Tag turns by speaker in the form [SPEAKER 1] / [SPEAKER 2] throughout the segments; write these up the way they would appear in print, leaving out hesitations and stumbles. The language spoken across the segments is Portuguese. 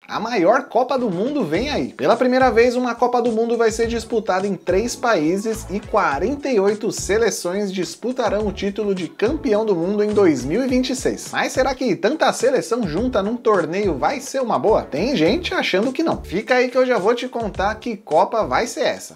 [SPEAKER 1] A maior Copa do Mundo vem aí. Pela primeira vez, uma Copa do Mundo vai ser disputada em 3 países e 48 seleções disputarão o título de campeão do mundo em 2026. Mas será que tanta seleção junta num torneio vai ser uma boa? Tem gente achando que não. Fica aí que eu já vou te contar que Copa vai ser essa.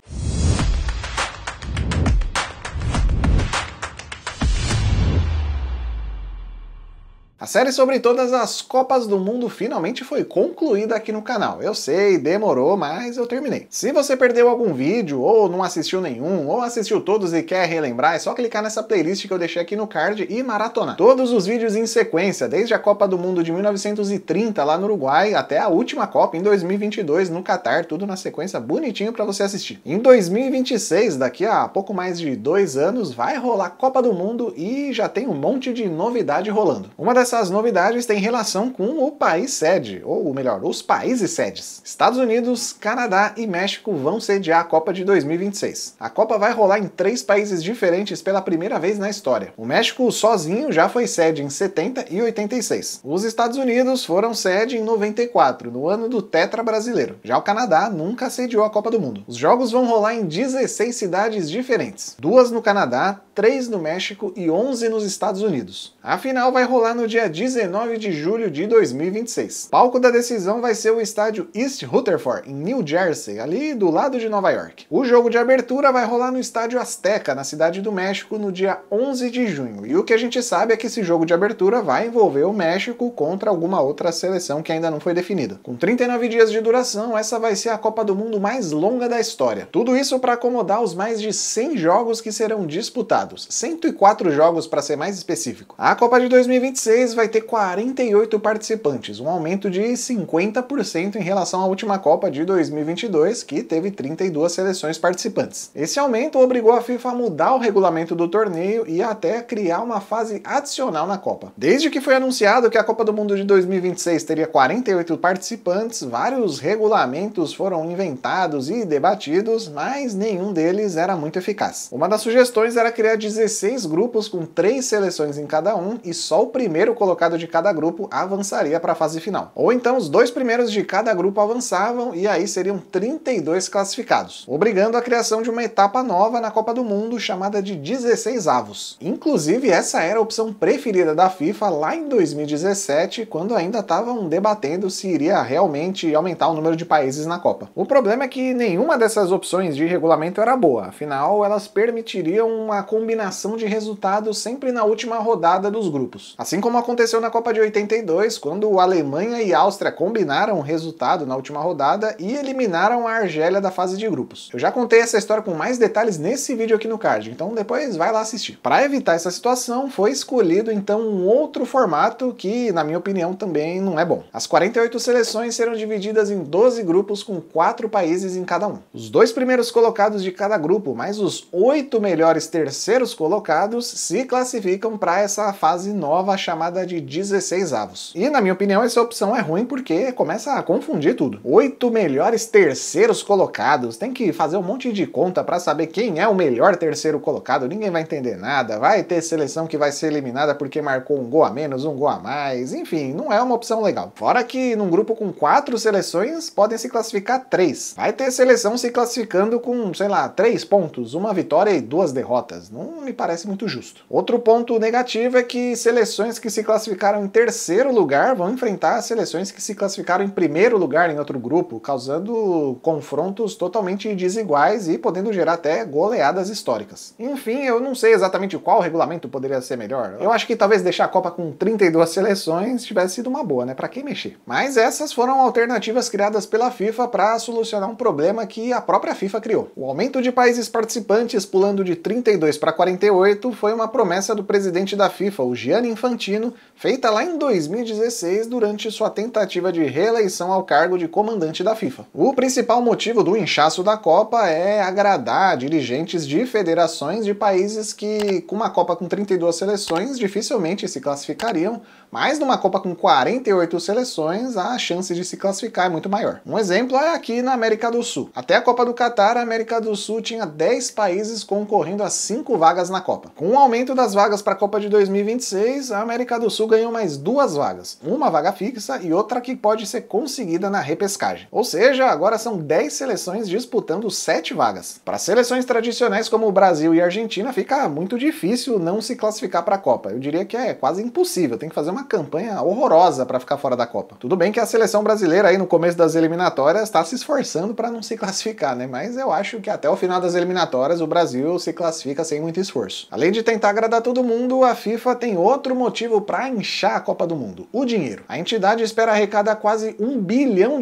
[SPEAKER 1] A série sobre todas as Copas do Mundo finalmente foi concluída aqui no canal. Eu sei, demorou, mas eu terminei. Se você perdeu algum vídeo, ou não assistiu nenhum, ou assistiu todos e quer relembrar, é só clicar nessa playlist que eu deixei aqui no card e maratonar. Todos os vídeos em sequência, desde a Copa do Mundo de 1930 lá no Uruguai, até a última Copa em 2022 no Catar, tudo na sequência bonitinho pra você assistir. Em 2026, daqui a pouco mais de 2 anos, vai rolar Copa do Mundo e já tem um monte de novidade rolando. Uma dessas novidades tem relação com o país sede, ou melhor, os países sedes. Estados Unidos, Canadá e México vão sediar a Copa de 2026. A Copa vai rolar em 3 países diferentes pela primeira vez na história. O México sozinho já foi sede em 70 e 86. Os Estados Unidos foram sede em 94, no ano do Tetra brasileiro. Já o Canadá nunca sediou a Copa do Mundo. Os jogos vão rolar em 16 cidades diferentes. 2 no Canadá, 3 no México e 11 nos Estados Unidos. A final vai rolar no dia 19 de julho de 2026. Palco da decisão vai ser o estádio East Rutherford, em New Jersey, ali do lado de Nova York. O jogo de abertura vai rolar no estádio Azteca, na cidade do México, no dia 11 de junho. E o que a gente sabe é que esse jogo de abertura vai envolver o México contra alguma outra seleção que ainda não foi definida. Com 39 dias de duração, essa vai ser a Copa do Mundo mais longa da história. Tudo isso para acomodar os mais de 100 jogos que serão disputados. 104 jogos para ser mais específico. A Copa de 2026 vai ter 48 participantes, um aumento de 50% em relação à última Copa de 2022, que teve 32 seleções participantes. Esse aumento obrigou a FIFA a mudar o regulamento do torneio e até criar uma fase adicional na Copa. Desde que foi anunciado que a Copa do Mundo de 2026 teria 48 participantes, vários regulamentos foram inventados e debatidos, mas nenhum deles era muito eficaz. Uma das sugestões era criar 16 grupos com 3 seleções em cada um e só o primeiro colocado de cada grupo avançaria para a fase final. Ou então os 2 primeiros de cada grupo avançavam e aí seriam 32 classificados, obrigando a criação de uma etapa nova na Copa do Mundo chamada de 16avos. Inclusive essa era a opção preferida da FIFA lá em 2017, quando ainda estavam debatendo se iria realmente aumentar o número de países na Copa. O problema é que nenhuma dessas opções de regulamento era boa, afinal elas permitiriam uma combinação de resultados sempre na última rodada dos grupos. Assim como aconteceu na Copa de 82, quando a Alemanha e a Áustria combinaram o resultado na última rodada e eliminaram a Argélia da fase de grupos. Eu já contei essa história com mais detalhes nesse vídeo aqui no card, então depois vai lá assistir. Para evitar essa situação, foi escolhido então um outro formato que, na minha opinião, também não é bom. As 48 seleções serão divididas em 12 grupos com 4 países em cada um. Os 2 primeiros colocados de cada grupo, mais os 8 melhores terceiros colocados, se classificam para essa fase nova chamada de 16avos. E na minha opinião essa opção é ruim porque começa a confundir tudo. 8 melhores terceiros colocados, tem que fazer um monte de conta para saber quem é o melhor terceiro colocado, ninguém vai entender nada, vai ter seleção que vai ser eliminada porque marcou um gol a menos, um gol a mais, enfim, não é uma opção legal. Fora que num grupo com 4 seleções podem se classificar 3. Vai ter seleção se classificando com, sei lá, 3 pontos, uma vitória e 2 derrotas. Não me parece muito justo. Outro ponto negativo é que seleções que se classificaram em terceiro lugar vão enfrentar seleções que se classificaram em primeiro lugar em outro grupo, causando confrontos totalmente desiguais e podendo gerar até goleadas históricas. Enfim, eu não sei exatamente qual regulamento poderia ser melhor. Eu acho que talvez deixar a Copa com 32 seleções tivesse sido uma boa, né? Pra quem mexer? Mas essas foram alternativas criadas pela FIFA para solucionar um problema que a própria FIFA criou. O aumento de países participantes pulando de 32 para 48 foi uma promessa do presidente da FIFA, o Gianni Infantino, feita lá em 2016 durante sua tentativa de reeleição ao cargo de comandante da FIFA. O principal motivo do inchaço da Copa é agradar dirigentes de federações de países que, com uma Copa com 32 seleções, dificilmente se classificariam, mas numa Copa com 48 seleções, a chance de se classificar é muito maior. Um exemplo é aqui na América do Sul. Até a Copa do Catar, a América do Sul tinha 10 países concorrendo a 5 vagas na Copa. Com o aumento das vagas para a Copa de 2026, a América do Sul ganhou mais 2 vagas, uma vaga fixa e outra que pode ser conseguida na repescagem. Ou seja, agora são 10 seleções disputando 7 vagas. Para seleções tradicionais como o Brasil e a Argentina, fica muito difícil não se classificar para a Copa. Eu diria que é quase impossível, tem que fazer uma campanha horrorosa para ficar fora da Copa. Tudo bem que a seleção brasileira aí no começo das eliminatórias está se esforçando para não se classificar, né? Mas eu acho que até o final das eliminatórias o Brasil se classifica sem muito esforço. Além de tentar agradar todo mundo, a FIFA tem outro motivo para inchar a Copa do Mundo: o dinheiro. A entidade espera arrecadar quase $1 bilhão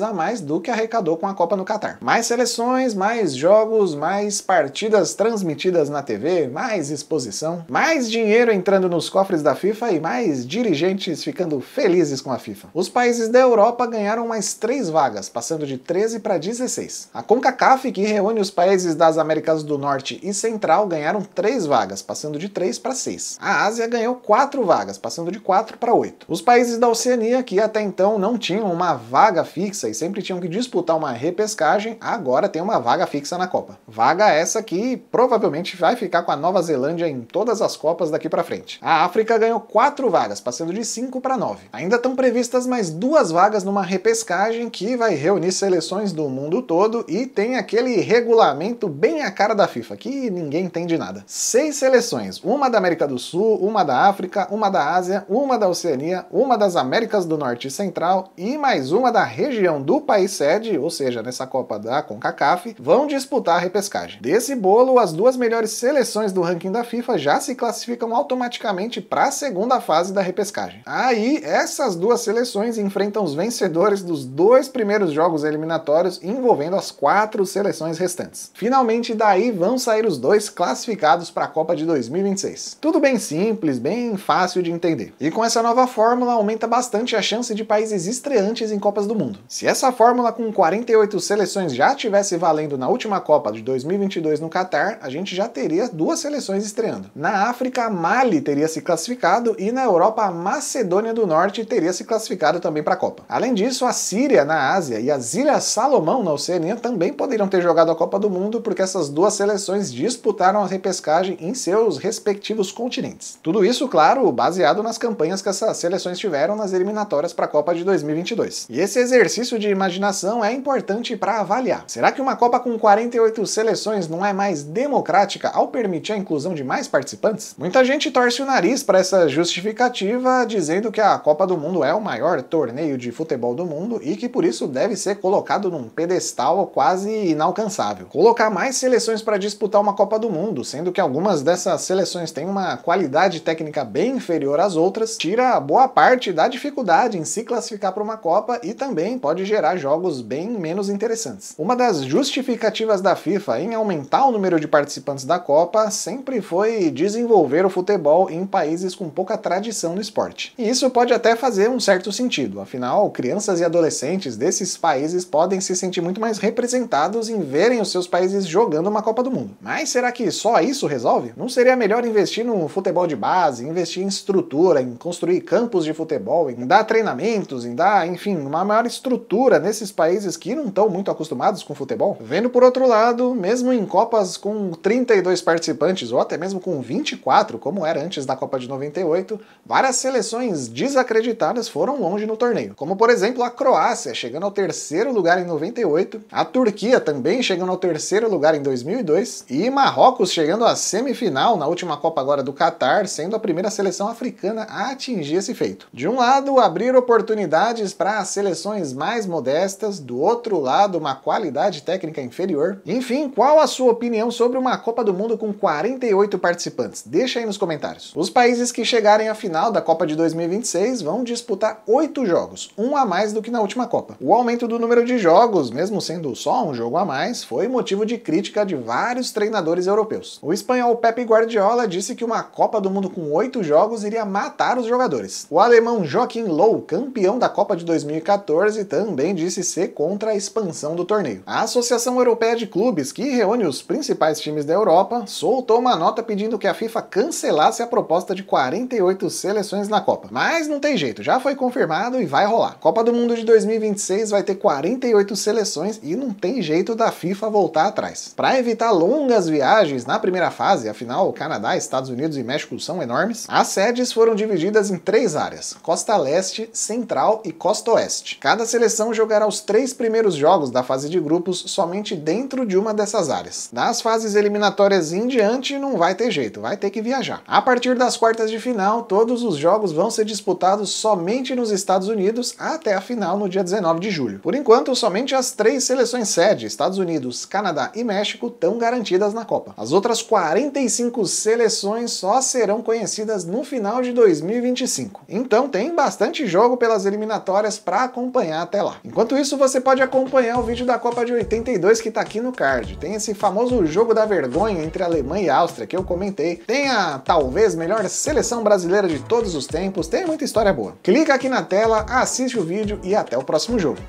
[SPEAKER 1] a mais do que arrecadou com a Copa no Catar. Mais seleções, mais jogos, mais partidas transmitidas na TV, mais exposição, mais dinheiro entrando nos cofres da FIFA e mais dirigentes ficando felizes com a FIFA. Os países da Europa ganharam mais 3 vagas, passando de 13 para 16. A CONCACAF, que reúne os países das Américas do Norte e Central, ganharam 3 vagas, passando de 3 para 6. A Ásia ganhou 4 vagas, passando de 4 para 8. Os países da Oceania, que até então não tinham uma vaga fixa e sempre tinham que disputar uma repescagem, agora tem uma vaga fixa na Copa. Vaga essa que provavelmente vai ficar com a Nova Zelândia em todas as Copas daqui para frente. A África ganhou 4 vagas, passando de 5 para 9. Ainda estão previstas mais 2 vagas numa repescagem que vai reunir seleções do mundo todo e tem aquele regulamento bem a cara da FIFA, que ninguém entende nada. 6 seleções, uma da América do Sul, uma da África, uma da Ásia, uma da Oceania, uma das Américas do Norte e Central e mais uma da região do país sede, ou seja, nessa Copa da CONCACAF, vão disputar a repescagem. Desse bolo, as 2 melhores seleções do ranking da FIFA já se classificam automaticamente para a segunda fase da repescagem. Aí, essas 2 seleções enfrentam os vencedores dos 2 primeiros jogos eliminatórios envolvendo as 4 seleções restantes. Finalmente, daí vão sair os 2 classificados para a Copa de 2026. Tudo bem simples, bem fácil de entender. E com essa nova fórmula, aumenta bastante a chance de países estreantes em Copas do Mundo. Se essa fórmula com 48 seleções já estivesse valendo na última Copa de 2022 no Catar, a gente já teria 2 seleções estreando. Na África, a Mali teria se classificado e na Europa, a Macedônia do Norte teria se classificado também para a Copa. Além disso, a Síria na Ásia e as Ilhas Salomão na Oceania também poderiam ter jogado a Copa do Mundo porque essas 2 seleções disputaram a repescagem em seus respectivos continentes. Tudo isso, claro, baseado nas campanhas que essas seleções tiveram nas eliminatórias para a Copa de 2022. E esse exercício de imaginação é importante para avaliar. Será que uma Copa com 48 seleções não é mais democrática ao permitir a inclusão de mais participantes? Muita gente torce o nariz para essa justificativa, dizendo que a Copa do Mundo é o maior torneio de futebol do mundo e que por isso deve ser colocado num pedestal quase inalcançável. Colocar mais seleções para disputar uma Copa do Mundo, sendo que algumas dessas seleções têm uma qualidade técnica bem inferior às outras, tira boa parte da dificuldade em se classificar para uma Copa e também pode gerar jogos bem menos interessantes. Uma das justificativas da FIFA em aumentar o número de participantes da Copa sempre foi desenvolver o futebol em países com pouca tradição no esporte. E isso pode até fazer um certo sentido, afinal, crianças e adolescentes desses países podem se sentir muito mais representados em verem os seus países jogando uma Copa do Mundo. Mas será que só isso resolve? Não seria melhor investir no futebol de base, investir em estrutura, em construir campos de futebol, em dar treinamentos, em dar, enfim, uma maior estrutura nesses países que não estão muito acostumados com futebol? Vendo por outro lado, mesmo em Copas com 32 participantes, ou até mesmo com 24, como era antes da Copa de 98, várias seleções desacreditadas foram longe no torneio. Como, por exemplo, a Croácia, chegando ao 3º lugar em 98, a Turquia também chegando ao 3º lugar em 2002, e Marrocos chegando à semifinal na última Copa agora do Catar, sendo a primeira seleção africana a atingir esse feito. De um lado, abrir oportunidades para as seleções mais modestas, do outro lado, uma qualidade técnica inferior. Enfim, qual a sua opinião sobre uma Copa do Mundo com 48 participantes? Deixa aí nos comentários. Os países que chegarem à final da Copa de 2026 vão disputar 8 jogos, um a mais do que na última Copa. O aumento do número de jogos, mesmo sendo só um jogo a mais, foi motivo de crítica de vários treinadores europeus. O espanhol Pep Guardiola disse que uma Copa do Mundo com 8 jogos iria matar os jogadores. O alemão Joachim Löw, campeão da Copa de 2014, também disse ser contra a expansão do torneio. A Associação Europeia de Clubes, que reúne os principais times da Europa, soltou uma nota pedindo que a FIFA cancelasse a proposta de 48 seleções na Copa. Mas não tem jeito, já foi confirmado e vai rolar. Copa do Mundo de 2026 vai ter 48 seleções e não tem jeito da FIFA voltar atrás. Para evitar longas viagens na primeira fase, afinal, Canadá, Estados Unidos e México são enormes, a sede sedes foram divididas em 3 áreas: Costa Leste, Central e Costa Oeste. Cada seleção jogará os 3 primeiros jogos da fase de grupos somente dentro de uma dessas áreas. Das fases eliminatórias em diante não vai ter jeito, vai ter que viajar. A partir das quartas de final, todos os jogos vão ser disputados somente nos Estados Unidos até a final no dia 19 de julho. Por enquanto, somente as 3 seleções sede, Estados Unidos, Canadá e México, estão garantidas na Copa. As outras 45 seleções só serão conhecidas no final de 2025. Então tem bastante jogo pelas eliminatórias para acompanhar até lá. Enquanto isso, você pode acompanhar o vídeo da Copa de 82 que tá aqui no card. Tem esse famoso jogo da vergonha entre Alemanha e Áustria que eu comentei. Tem a talvez melhor seleção brasileira de todos os tempos. Tem muita história boa. Clica aqui na tela, assiste o vídeo e até o próximo jogo.